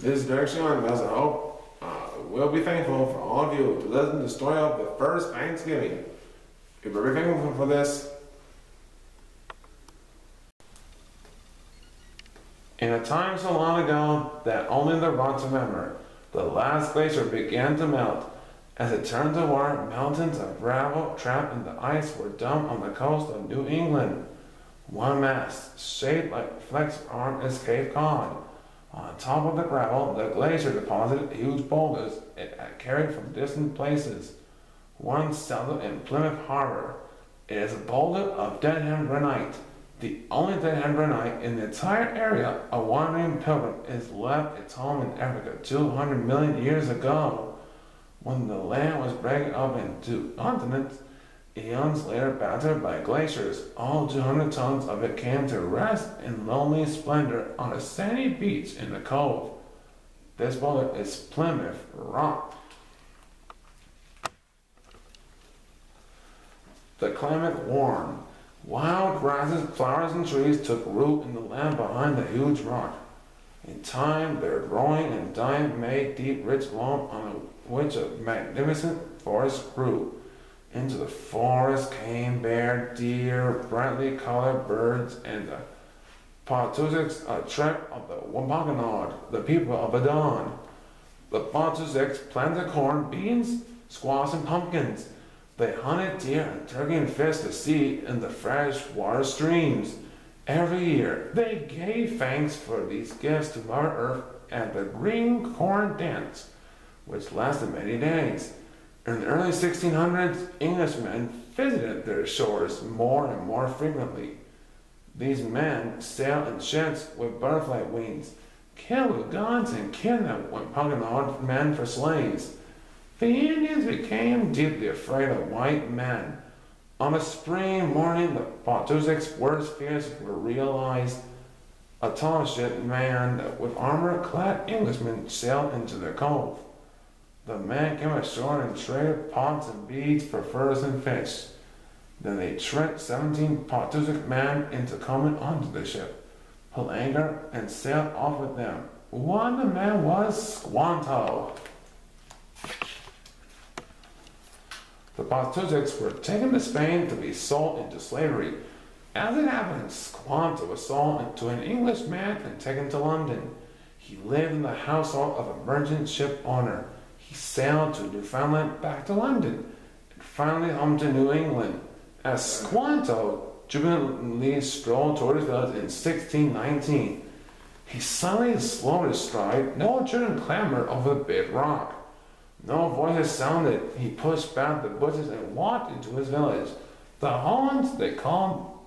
This is Derrick as I hope we'll be thankful for all of you to listen to the story of the first Thanksgiving. We're very thankful for this. In a time so long ago that only the rocks remember, the last glacier began to melt. As it turned to water, mountains of gravel trapped in the ice were dumped on the coast of New England. One mass, shaped like Fleck's arm, escaped caught. On top of the gravel, the glacier deposited huge boulders it had carried from distant places. One settled in Plymouth Harbor. It is a boulder of dead-hand granite. The only dead-hand granite in the entire area. A wandering pilgrim is left its home in Africa 200 million years ago. When the land was breaking up into continents, eons later battered by glaciers, all 200 tons of it came to rest in lonely splendor on a sandy beach in the cove. This boulder is Plymouth Rock. The climate warmed. Wild grasses, flowers, and trees took root in the land behind the huge rock. In time, their growing and dying made deep, rich loam on which a magnificent forest grew. Into the forest came bear, deer, brightly colored birds, and the Patusiks, a tribe of the Wampanoag, the people of the dawn. The Patusiks planted corn, beans, squash, and pumpkins. They hunted deer and turkey and fish to see in the fresh water streams. Every year, they gave thanks for these gifts to Mother Earth at the Green Corn Dance, which lasted many days. In the early 1600s, Englishmen visited their shores more and more frequently. These men sailed in ships with butterfly wings, killed with guns, and kidnapped Wampanoag men for slaves. The Indians became deeply afraid of white men. On a spring morning, the Patusiks' worst fears were realized. A tall-shaped man with armor-clad Englishmen sailed into their cove. The men came ashore and traded pots and beads for furs and fish. Then they tricked 17 Patusik men into coming onto the ship, pulled anchor, and sailed off with them. One of the men was Squanto. The Patusiks were taken to Spain to be sold into slavery. As it happened, Squanto was sold to an Englishman and taken to London. He lived in the household of a merchant ship owner. He sailed to Newfoundland, back to London, and finally home to New England. As Squanto jubilantly strolled toward his village in 1619, he suddenly slowed his stride. No children clamored over the big rock. No voices sounded. He pushed back the bushes and walked into his village. The homes they called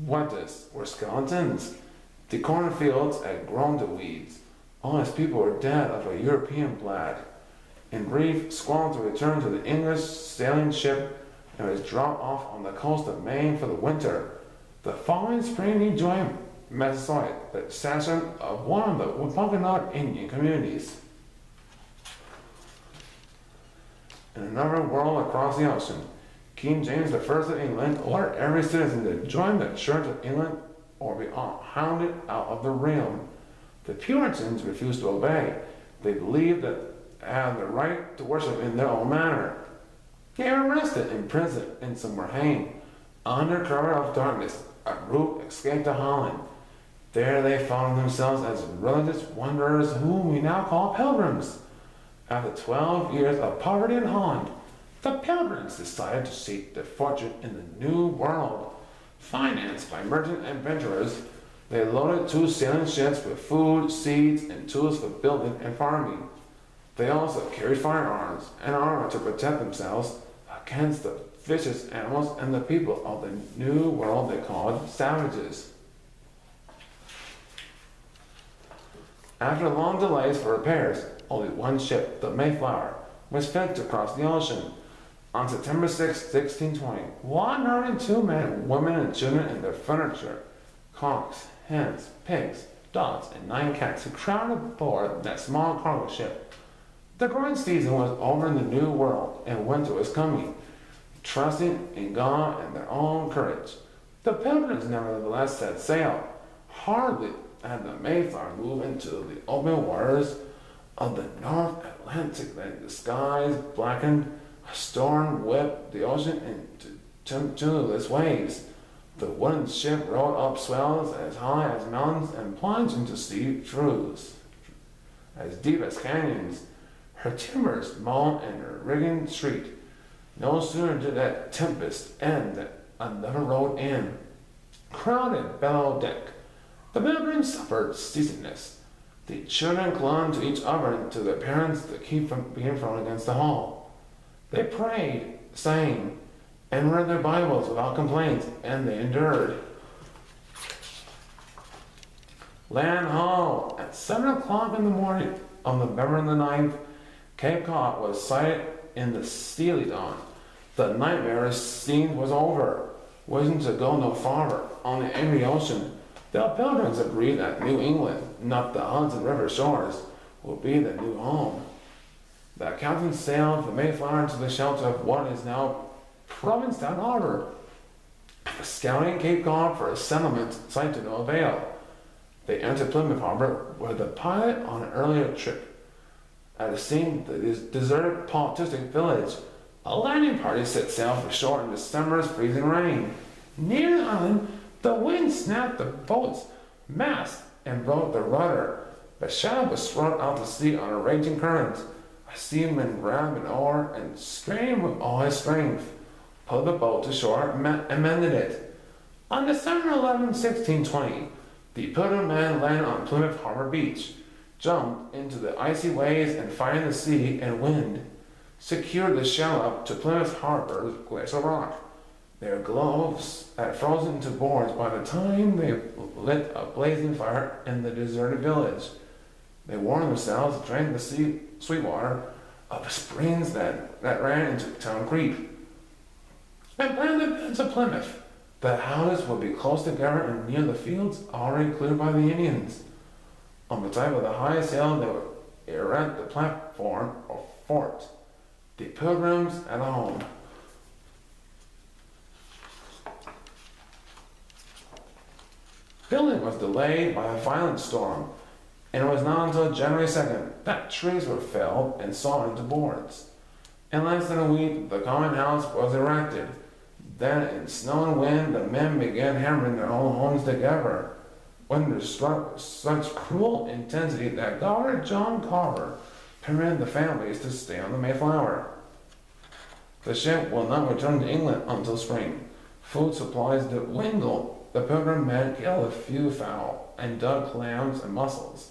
wetas were skeletons. The cornfields had grown to weeds. All his people were dead of a European plague. In brief, Squanto returned to the English sailing ship and was dropped off on the coast of Maine for the winter. The following spring he joined Massasoit, the section of one of the Wampanoag Indian communities. In another world across the ocean, King James I of England ordered every citizen to join the Church of England or be hounded out of the realm. The Puritans refused to obey. They believed that they had the right to worship in their own manner. They were arrested, imprisoned, and some were hanged. Under cover of darkness, a group escaped to Holland. There they found themselves as religious wanderers whom we now call pilgrims. After 12 years of poverty in Holland, the pilgrims decided to seek their fortune in the New World. Financed by merchant adventurers, they loaded 2 sailing ships with food, seeds, and tools for building and farming. They also carried firearms and armor to protect themselves against the vicious animals and the people of the New World they called savages. After long delays for repairs, only one ship, the Mayflower, was fit to cross the ocean. On September 6, 1620, 102 men, women, and children and their furniture, cocks, hens, pigs, dogs, and 9 cats who crowded aboard that small cargo ship. The growing season was over in the New World, and winter was coming. Trusting in God and their own courage, the pilgrims nevertheless set sail. Hardly and the Mayflower moved into the open waters of the North Atlantic. Then the skies blackened, a storm whipped the ocean into tumultuous waves. The wooden ship rode up swells as high as mountains and plunged into steep troughs as deep as canyons. Her timbers moaned and her rigging shrieked. No sooner did that tempest end than another rode in. Crowded below deck, the Pilgrims suffered seasickness. The children clung to each other and to their parents to keep from being thrown against the hull. They prayed, sang, and read their Bibles without complaint, and they endured. Land ho! At 7 o'clock in the morning of November the 9th, Cape Cod was sighted in the steely dawn. The nightmare scene was over. Wishing to go no farther on the angry ocean, the Pilgrims agreed that New England, not the Hudson River shores, would be the new home. The captain sailed the Mayflower to the shelter of what is now Provincetown Harbor. Scouting Cape Cod for a settlement site to no avail. They entered Plymouth Harbor, where the pilot on an earlier trip had seen the deserted Baltic village. A landing party set sail for shore in December's freezing rain. Near the island, the wind snapped the boat's mast and broke the rudder. The shadow was thrown out to sea on a raging current. A seaman grabbed an oar and strained with all his strength, pulled the boat to shore and mended it. On December 11, 1620, the Pilgrim men landed on Plymouth Harbor Beach, jumped into the icy waves and fighting the sea and wind, secured the shell up to Plymouth Harbor's glacial rock. Their gloves had frozen into boards by the time they lit a blazing fire in the deserted village. They warmed themselves, drank the sweet water of the springs that ran into Town Creek, and planned the beds of Plymouth. The houses would be close together and near the fields already cleared by the Indians. On the top of the highest hill, they would erect the platform or fort. The Pilgrims at home. Building was delayed by a violent storm, and it was not until January 2nd that trees were felled and sawn into boards. In less than a week, the common house was erected. Then, in snow and wind, the men began hammering their own homes together. Winter struck with such cruel intensity that Governor John Carver permitted the families to stay on the Mayflower. The ship will not return to England until spring. Food supplies dwindled. The Pilgrim men killed a few fowl and dug clams and mussels.